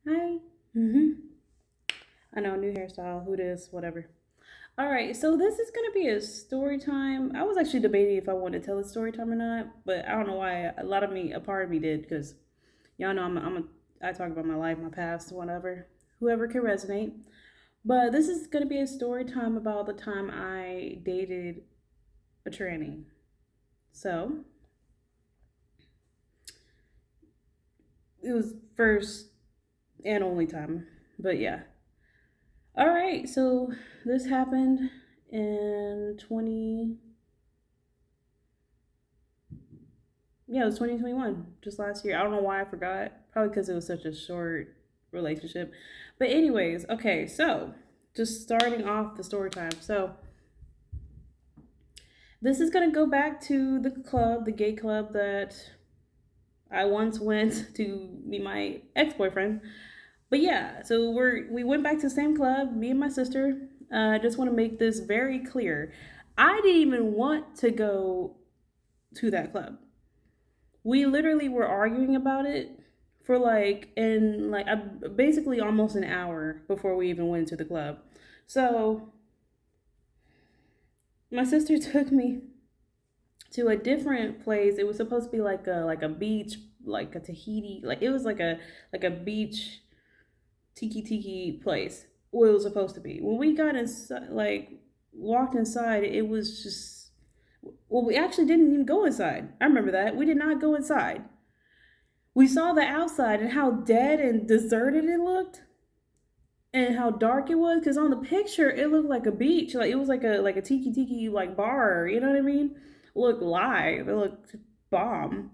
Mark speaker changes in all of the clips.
Speaker 1: Hi. I know, new hairstyle. Who this? Whatever. All right, so this is gonna be a story time. I was actually debating if I wanted to tell a story time or not, but I don't know why. A part of me did, because y'all know I talk about my life, my past, whatever. Whoever can resonate. But this is gonna be a story time about the time I dated a tranny. So it was first and only time, but yeah. All right, so this happened in 20, yeah, it was 2021, just last year. I don't know why I forgot. Probably because it was such a short relationship. But anyways, okay, so just starting off the story time. So this is gonna go back to the club, the gay club that I once went to meet my ex-boyfriend. But yeah, so we went back to the same club, me and my sister. I just want to make this very clear. I didn't even want to go to that club. We literally were arguing about it for basically almost an hour before we even went to the club. So my sister took me to a different place. It was supposed to be like a beach, like a Tahiti, like it was like a beach tiki place. What it was supposed to be. When we got inside, like walked inside, it was just, well, we actually didn't even go inside. I remember that we did not go inside. We saw the outside and how dead and deserted it looked, and how dark it was. Because on the picture, it looked like a beach, like it was like a tiki like bar. You know what I mean? Looked live. It looked bomb.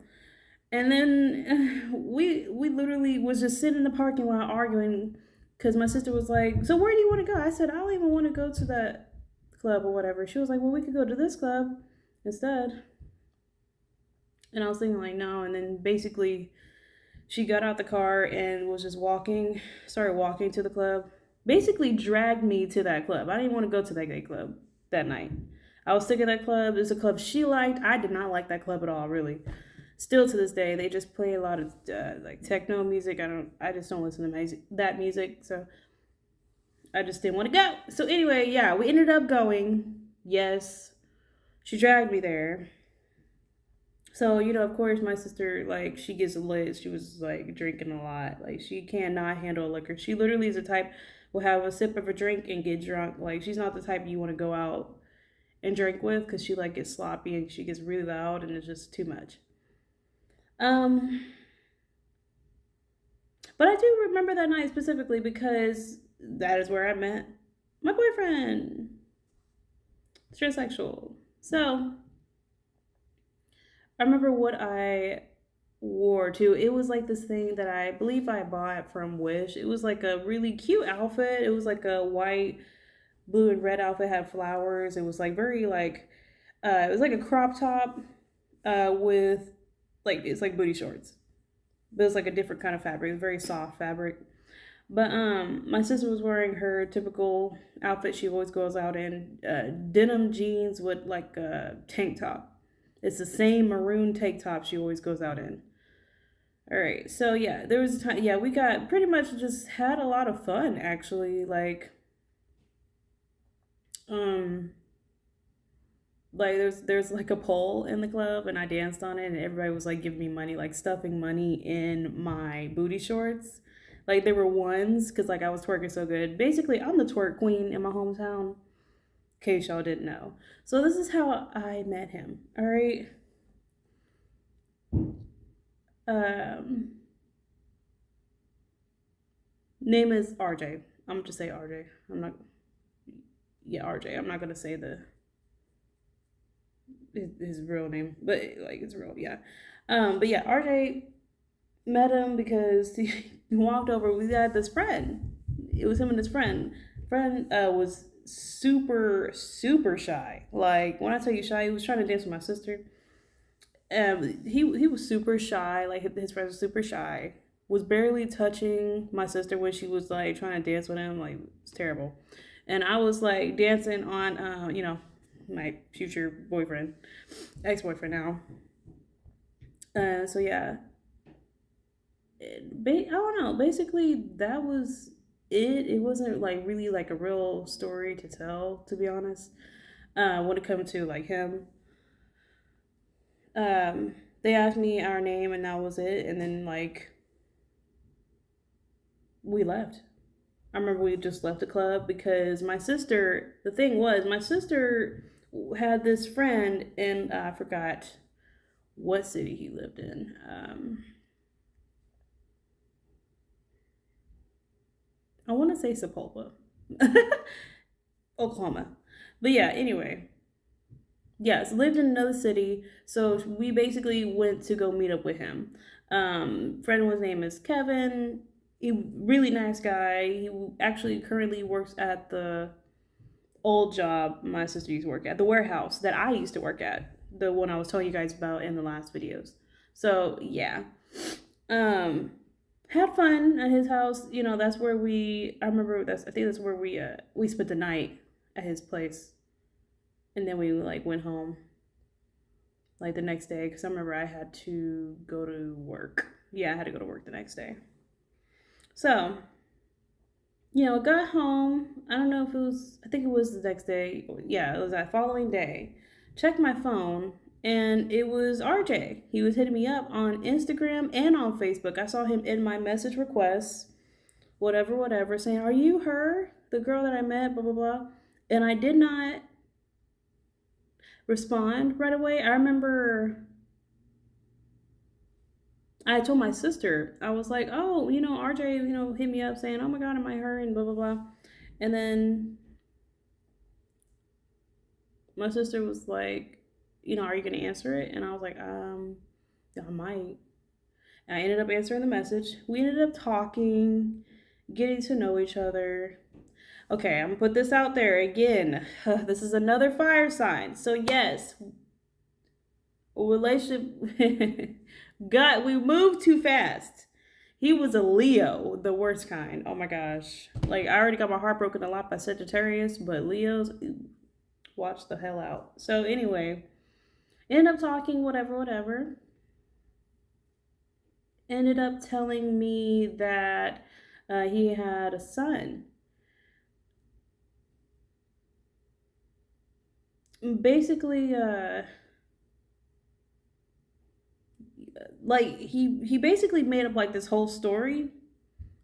Speaker 1: And then we literally was just sitting in the parking lot arguing because my sister was like, "So where do you want to go?" I said, "I don't even want to go to that club or whatever." She was like, "Well, we could go to this club instead." And I was thinking like, no. And then basically, she got out the car and was just started walking to the club. Basically, dragged me to that club. I didn't want to go to that gay club that night. I was sick of that club. It was a club she liked. I did not like that club at all, really. Still to this day, they just play a lot of like techno music. I just don't listen to that music. So I just didn't want to go. So anyway, yeah, we ended up going. Yes, she dragged me there. So, of course, my sister, like, she gets lit. She was, like, drinking a lot. Like, she cannot handle liquor. She literally is the type will have a sip of a drink and get drunk. Like, she's not the type you want to go out and drink with because she, like, gets sloppy and she gets really loud and it's just too much. Um, but I do remember that night specifically because that is where I met my boyfriend, transsexual. So, I remember what I wore too. It was like this thing that I believe I bought from Wish. It was like a really cute outfit. It was like a white, blue, and red outfit, had flowers. It was like very like it was like a crop top with like it's like booty shorts. But it was like a different kind of fabric. It was very soft fabric. But my sister was wearing her typical outfit she always goes out in, denim jeans with like a tank top. It's the same maroon tank top she always goes out in. All right, so yeah, there was a time. Yeah, we got pretty much just had a lot of fun actually. Um, like there's like a pole in the club, and I danced on it, and everybody was like giving me money, like stuffing money in my booty shorts. Like they were ones, cause like I was twerking so good. Basically, I'm the twerk queen in my hometown. In case y'all didn't know. So this is how I met him. All right. Um, name is RJ. I'm gonna just say RJ. I'm not. Yeah, RJ. I'm not gonna say his real name, but like it's real. Yeah. But yeah, RJ met him because he walked over. We had this friend. It was him and his friend. Friend was super shy. Like when I tell you shy, he was trying to dance with my sister. He was super shy. Like his friends were super shy. Was barely touching my sister when she was like trying to dance with him. Like it's terrible. And I was like dancing on, my future boyfriend, ex boyfriend now. So yeah, I don't know. Basically, that was it. It wasn't like really like a real story to tell, to be honest. When it comes to like him, um, they asked me our name, and that was it. And then like we left. I remember we just left the club because my sister. The thing was, my sister had this friend, and I forgot what city he lived in. I want to say Sepulpa, Oklahoma. But yeah, anyway, yes, lived in another city. So we basically went to go meet up with him. Friend, his name is Kevin. He really nice guy. He actually currently works at the old job my sister used to work at, the warehouse that I used to work at, the one I was telling you guys about in the last videos. So yeah, um, had fun at his house. You know, that's where we. I remember that's. I think that's where we spent the night at his place, and then we like went home like the next day because I remember I had to go to work. Yeah, I had to go to work the next day. So, got home. I don't know if it was, I think it was the next day. Yeah, it was that following day. Checked my phone and it was RJ. He was hitting me up on Instagram and on Facebook. I saw him in my message requests, whatever, whatever, saying, "Are you her? The girl that I met?" Blah, blah, blah. And I did not respond right away. I remember I told my sister, I was like, "Oh, RJ, hit me up saying, 'Oh my God, am I her?' and blah, blah, blah." And then my sister was like, "Are you going to answer it?" And I was like, yeah, I might. And I ended up answering the message. We ended up talking, getting to know each other. Okay, I'm going to put this out there again. This is another fire sign. So, yes, relationship we moved too fast. He was a Leo, the worst kind. Oh my gosh. Like, I already got my heart broken a lot by Sagittarius, but Leos, watch the hell out. So, anyway, ended up talking, whatever, whatever. Ended up telling me that he had a son. Basically, like he basically made up like this whole story,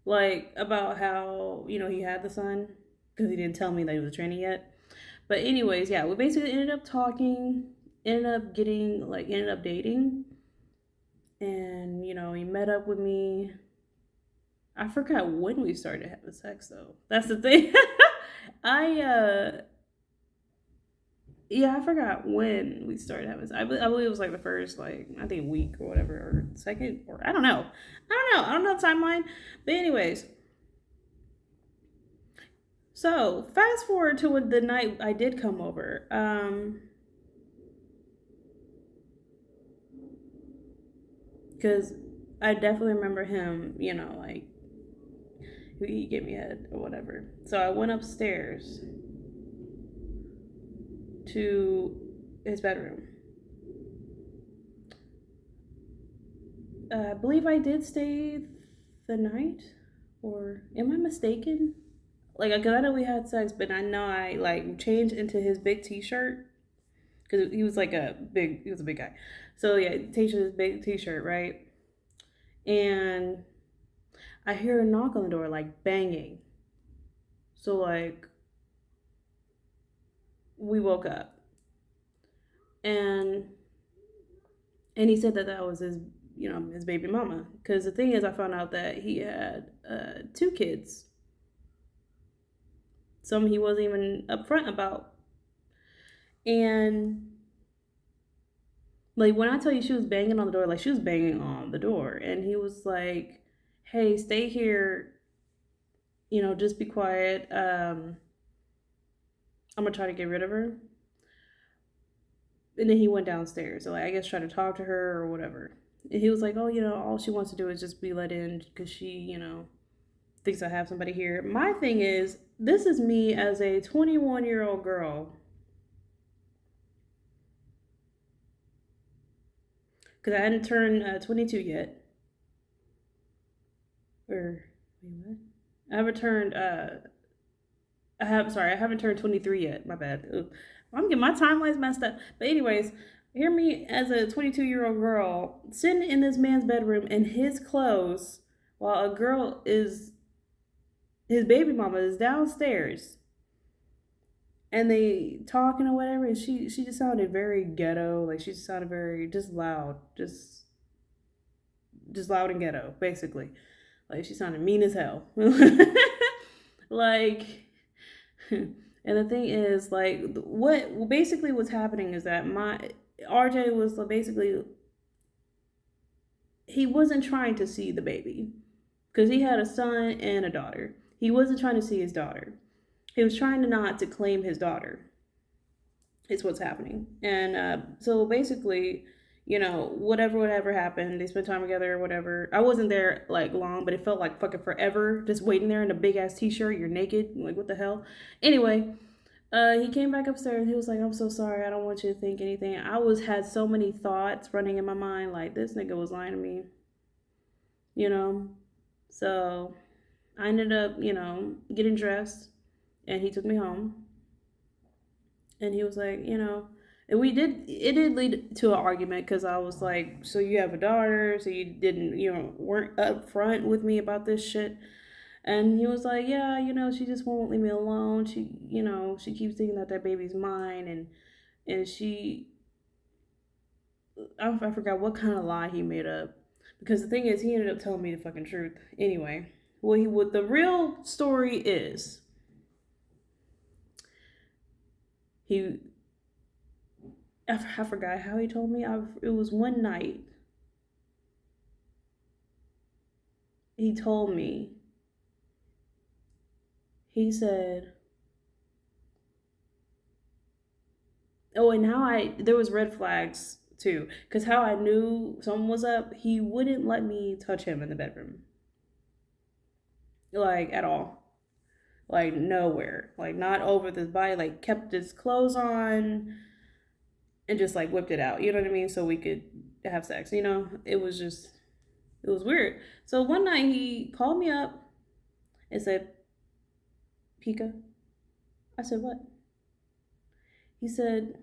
Speaker 1: like about how he had the son because he didn't tell me that he was a tranny yet. But anyways, yeah, we basically ended up talking, ended up dating, and he met up with me. I forgot when we started having sex though. That's the thing. I Yeah, I forgot when we started having sex. I believe it was like the first like I think week or whatever, or second, or I don't know. I don't know the timeline. But anyways, so fast forward to when the night I did come over. Because I definitely remember him. Like he gave me head or whatever. So I went upstairs to his bedroom. I believe I did stay the night, or am I mistaken? Like, cause I know we had sex, but I know I like changed into his big T-shirt because he was a big guy. So yeah, changed his big T-shirt, right? And I hear a knock on the door, like banging. So like we woke up, and he said that that was his baby mama. Because the thing is, I found out that he had two kids. Some he wasn't even upfront about, and like when I tell you she was banging on the door, like she was banging on the door, and he was like, "Hey, stay here. Just be quiet. I'm gonna try to get rid of her." And then he went downstairs, so like I guess try to talk to her or whatever. And he was like, "Oh, all she wants to do is just be let in because she, thinks I have somebody here." My thing is, this is me as a 21-year-old girl, because I hadn't turned 22 yet. Or wait, what? I haven't turned. I haven't turned 23 yet. My bad. Ugh. I'm getting my timelines messed up. But anyways, hear me as a 22-year-old girl sitting in this man's bedroom in his clothes while a girl is his baby mama is downstairs and they talking or whatever, and she just sounded very ghetto, like she just sounded very just loud, just loud and ghetto, basically. Like she sounded mean as hell. Like, and the thing is, like, what basically what's happening is that my RJ was basically he wasn't trying to see the baby because he had a son and a daughter. He wasn't trying to see his daughter. He was trying to not to claim his daughter. Is what's happening, and so basically, whatever happened, they spent time together or whatever. I wasn't there like long, but it felt like fucking forever, just waiting there in a big ass t-shirt. You're naked, like what the hell? Anyway, he came back upstairs. He was like, "I'm so sorry. I don't want you to think anything." I was had so many thoughts running in my mind, like this nigga was lying to me, you know. So I ended up, getting dressed, and he took me home. And he was like, and it did lead to an argument because I was like, so you have a daughter, so you didn't, weren't upfront with me about this shit. And he was like, yeah, she just won't leave me alone. She keeps thinking that that baby's mine, and I forgot what kind of lie he made up. Because the thing is, he ended up telling me the fucking truth. Anyway, what the real story is, he I forgot how he told me. It was one night. He told me. He said, "Oh, and how there was red flags too, because how I knew someone was up. He wouldn't let me touch him in the bedroom, like at all, like nowhere, like not over his body. Like kept his clothes on and just like whipped it out. You know what I mean? So we could have sex. It was weird. So one night he called me up and said, Pika. I said, what? He said,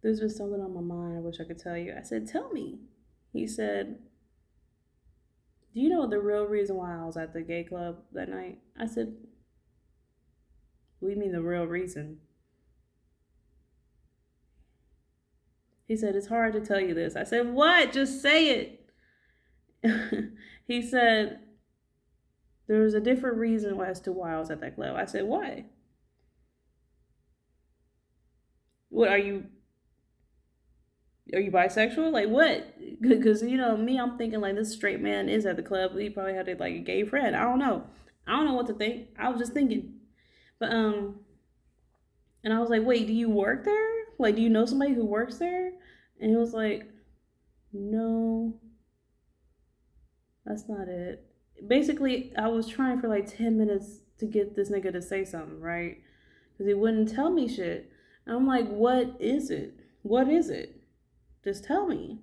Speaker 1: there's been something on my mind I wish I could tell you. I said, tell me. He said, do you know the real reason why I was at the gay club that night? I said, what do you mean the real reason? He said, it's hard to tell you this. I said, what? Just say it. He said, there was a different reason as to why I was at that club. I said, why? What are you bisexual? Like what? Because me, I'm thinking like this straight man is at the club. He probably had like a gay friend. I don't know. I don't know what to think. I was just thinking, but and I was like, wait, do you work there? Like, do you know somebody who works there? And he was like, no, that's not it. Basically, I was trying for like 10 minutes to get this nigga to say something, right? Because he wouldn't tell me shit. And I'm like, what is it? What is it? Just tell me.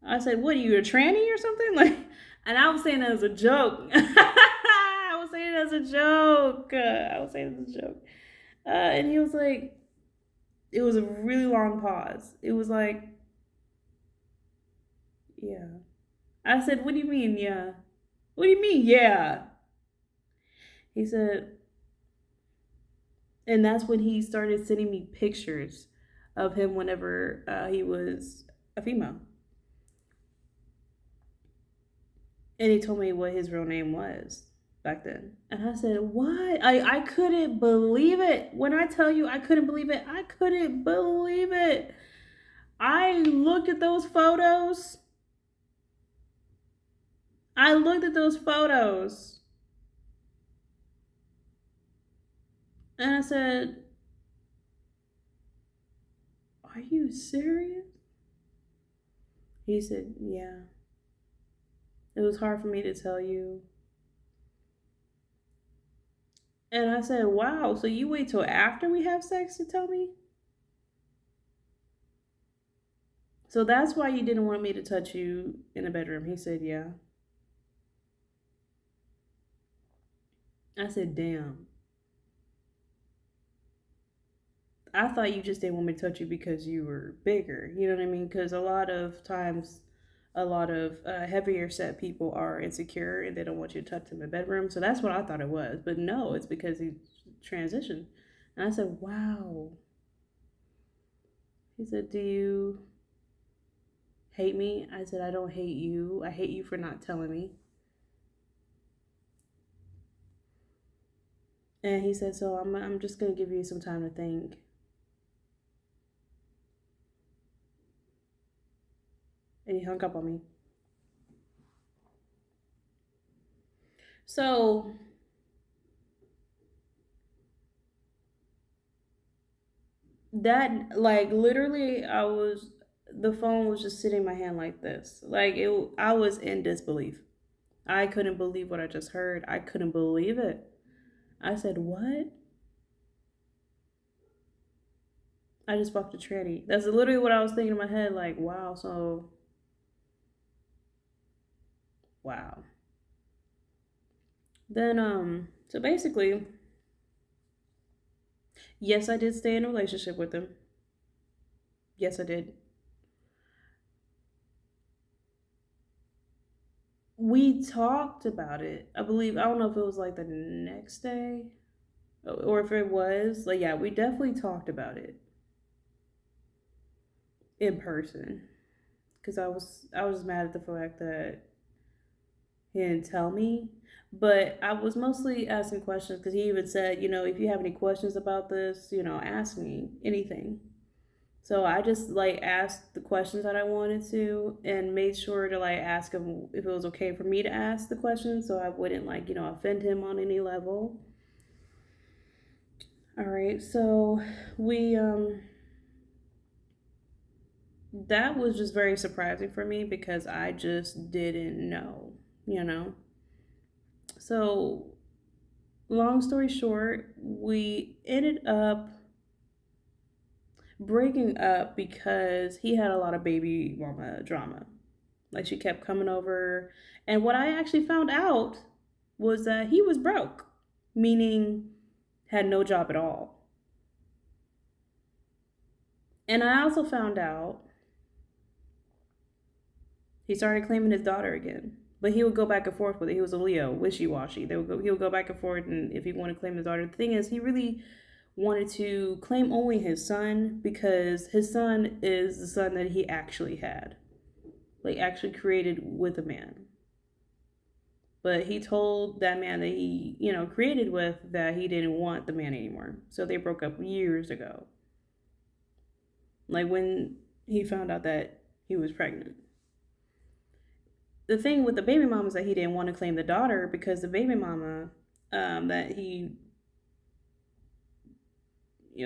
Speaker 1: I said, what are you, a tranny or something? Like, and I was saying that as a joke. I was saying it as a joke. I was saying it as a joke. And he was like, it was a really long pause. It was like, yeah. I said, what do you mean, yeah? What do you mean, yeah? He said, and that's when he started sending me pictures of him whenever he was a female. And he told me what his real name was back then. And I said, what? I couldn't believe it. When I tell you I couldn't believe it, I couldn't believe it. I looked at those photos. I looked at those photos. And I said, are you serious? He said, yeah. It was hard for me to tell you. And I said, wow, so you wait till after we have sex to tell me? So that's why you didn't want me to touch you in the bedroom. He said, yeah. I said, damn. I thought you just didn't want me to touch you because you were bigger. You know what I mean? Because a lot of times, a lot of heavier set people are insecure and they don't want you to touch them in the bedroom. So that's what I thought it was. But no, it's because he transitioned. And I said, wow. He said, do you hate me? I said, I don't hate you. I hate you for not telling me. And he said, so I'm just going to give you some time to think. And he hung up on me. So that, like, literally, the phone was just sitting in my hand like this. Like, I was in disbelief. I couldn't believe what I just heard. I couldn't believe it. I said, what? I just fucked a tranny. That's literally what I was thinking in my head. Like, wow, wow. Then, so basically, yes, I did stay in a relationship with him. Yes, I did. We talked about it. I believe, I don't know if it was like the next day or if it was, like, yeah, we definitely talked about it in person. Because I was mad at the fact that he didn't tell me. But I was mostly asking questions because he even said, if you have any questions about this, ask me anything. So I just like asked the questions that I wanted to and made sure to like ask him if it was okay for me to ask the questions so I wouldn't like, offend him on any level. All right. So we that was just very surprising for me because I just didn't know, you know. So long story short, we ended up breaking up because he had a lot of baby mama drama. Like she kept coming over. And what I actually found out was that he was broke, meaning had no job at all. And I also found out he started claiming his daughter again. But he would go back and forth with it. He was a Leo, wishy washy. He would go back and forth, and if he wanted to claim his daughter, the thing is, he really wanted to claim only his son because his son is the son that he actually had, like actually created with a man. But he told that man that he, created with that he didn't want the man anymore. So they broke up years ago. Like when he found out that he was pregnant. The thing with the baby mama is that he didn't want to claim the daughter because the baby mama that he,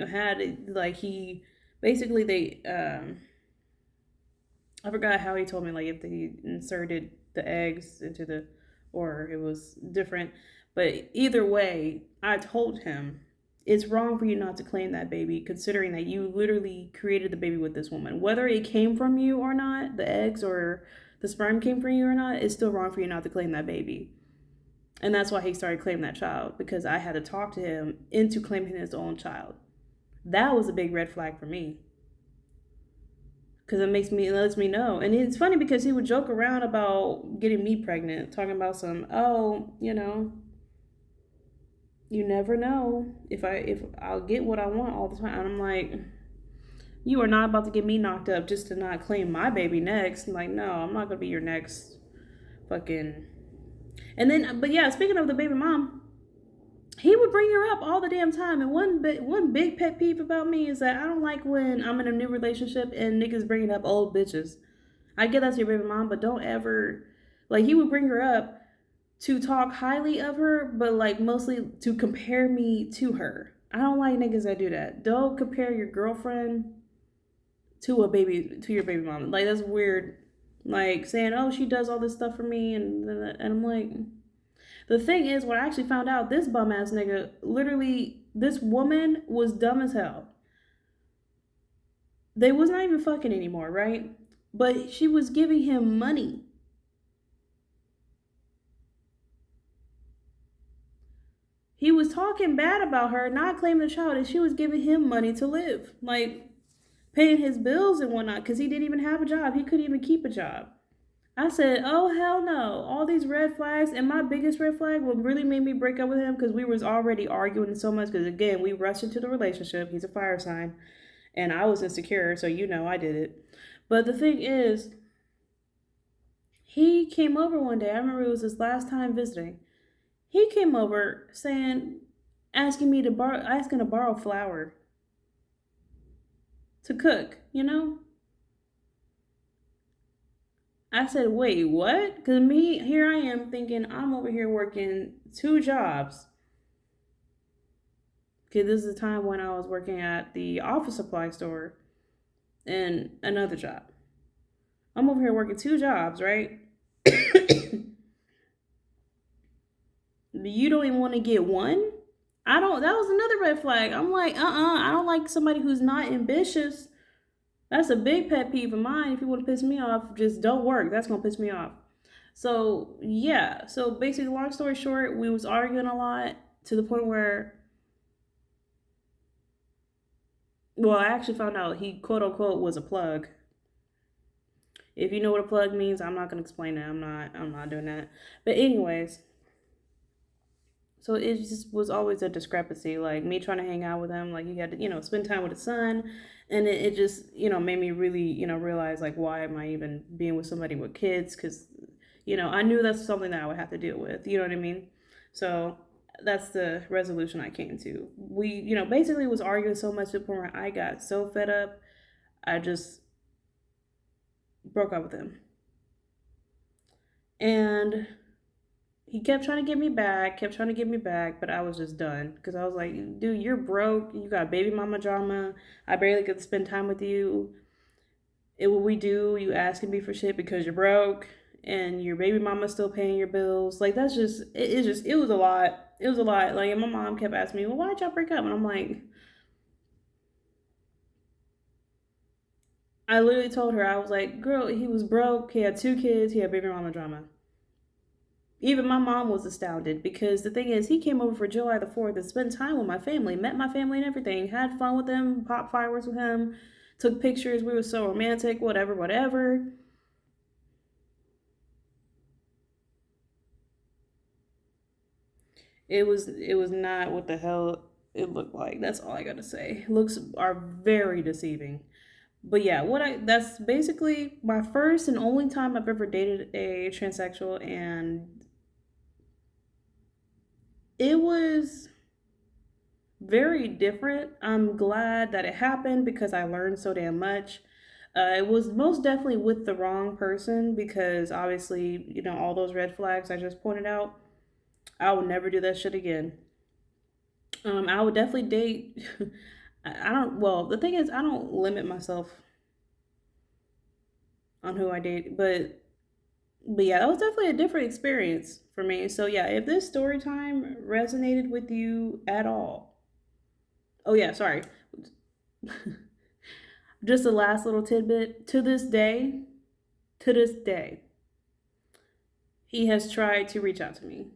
Speaker 1: had, like he basically they I forgot how he told me, like if he inserted the eggs into the, or it was different. But either way, I told him it's wrong for you not to claim that baby, considering that you literally created the baby with this woman. Whether it came from you or not, the eggs or the sperm came from you or not, it's still wrong for you not to claim that baby. And that's why he started claiming that child, because I had to talk to him into claiming his own child. That was a big red flag for me because it lets me know. And it's funny because he would joke around about getting me pregnant, talking about some, oh, you never know if I'll get what I want all the time. And I'm like, you are not about to get me knocked up just to not claim my baby next. I'm like, no, I'm not gonna be your next fucking. And then, but yeah, speaking of the baby mom, he would bring her up all the damn time. And one big pet peeve about me is that I don't like when I'm in a new relationship and niggas bringing up old bitches. I get that's your baby mom, but don't ever, like, he would bring her up to talk highly of her, but like mostly to compare me to her. I don't like niggas that do that. Don't compare your girlfriend to your baby mom. Like that's weird. Like saying, "Oh, she does all this stuff for me," and I'm like, the thing is, what I actually found out, this bum ass nigga, literally, this woman was dumb as hell. They was not even fucking anymore, right? But she was giving him money. He was talking bad about her, not claiming the child, and she was giving him money to live, like paying his bills and whatnot, because he didn't even have a job. He couldn't even keep a job. I said, "Oh hell no!" All these red flags, and my biggest red flag, what really made me break up with him, because we was already arguing so much. Because again, we rushed into the relationship. He's a fire sign, and I was insecure, so I did it. But the thing is, he came over one day. I remember it was his last time visiting. He came over saying, asking to borrow flour to cook. I said, wait, what? Because me, here I am thinking I'm over here working two jobs. Because this is the time when I was working at the office supply store and another job. I'm over here working two jobs, right? You don't even want to get one? I don't, that was another red flag. I'm like, I don't like somebody who's not ambitious. That's a big pet peeve of mine. If you want to piss me off, just don't work. That's going to piss me off. So, yeah. So, basically, long story short, we was arguing a lot to the point where, well, I actually found out he, quote unquote, was a plug. If you know what a plug means, I'm not going to explain that. I'm not doing that. But anyways, so it just was always a discrepancy. Like me trying to hang out with him, like he had to, spend time with his son, and it just, made me really, realize like why am I even being with somebody with kids? Because, I knew that's something that I would have to deal with. You know what I mean? So that's the resolution I came to. We, basically was arguing so much to the point where I got so fed up, I just broke up with him, and he kept trying to get me back, but I was just done because I was like, dude, you're broke. You got baby mama drama. I barely get to spend time with you. What we do, you asking me for shit because you're broke and your baby mama's still paying your bills. Like, that's just, it was a lot. It was a lot. Like, and my mom kept asking me, well, why'd y'all break up? And I'm like, I literally told her, I was like, girl, he was broke. He had two kids. He had baby mama drama. Even my mom was astounded because the thing is, he came over for July the 4th and spent time with my family, met my family and everything, had fun with them, popped fireworks with him, took pictures. We were so romantic, whatever, whatever. It was not what the hell it looked like. That's all I gotta say. Looks are very deceiving. But yeah, that's basically my first and only time I've ever dated a transsexual, and it was very different. I'm glad that it happened because I learned so damn much. It was most definitely with the wrong person because obviously, all those red flags I just pointed out. I would never do that shit again. I would definitely date. I don't. Well, the thing is, I don't limit myself on who I date, but yeah, that was definitely a different experience for me. So yeah, if this story time resonated with you at all, oh yeah, sorry. Just a last little tidbit. To this day, he has tried to reach out to me.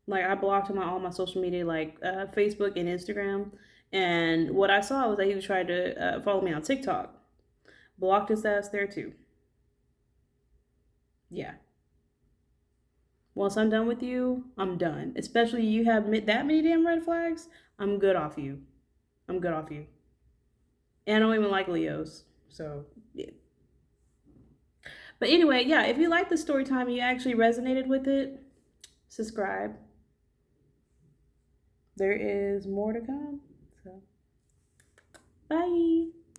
Speaker 1: Like I blocked him on all my social media, like Facebook and Instagram. And what I saw was that he was trying to follow me on TikTok. Blocked his ass there too. Yeah. Once I'm done with you, I'm done. Especially you have that many damn red flags. I'm good off you. I'm good off you. And I don't even like Leos. So yeah. But anyway, yeah, if you like the story time and you actually resonated with it, subscribe. There is more to come. So bye.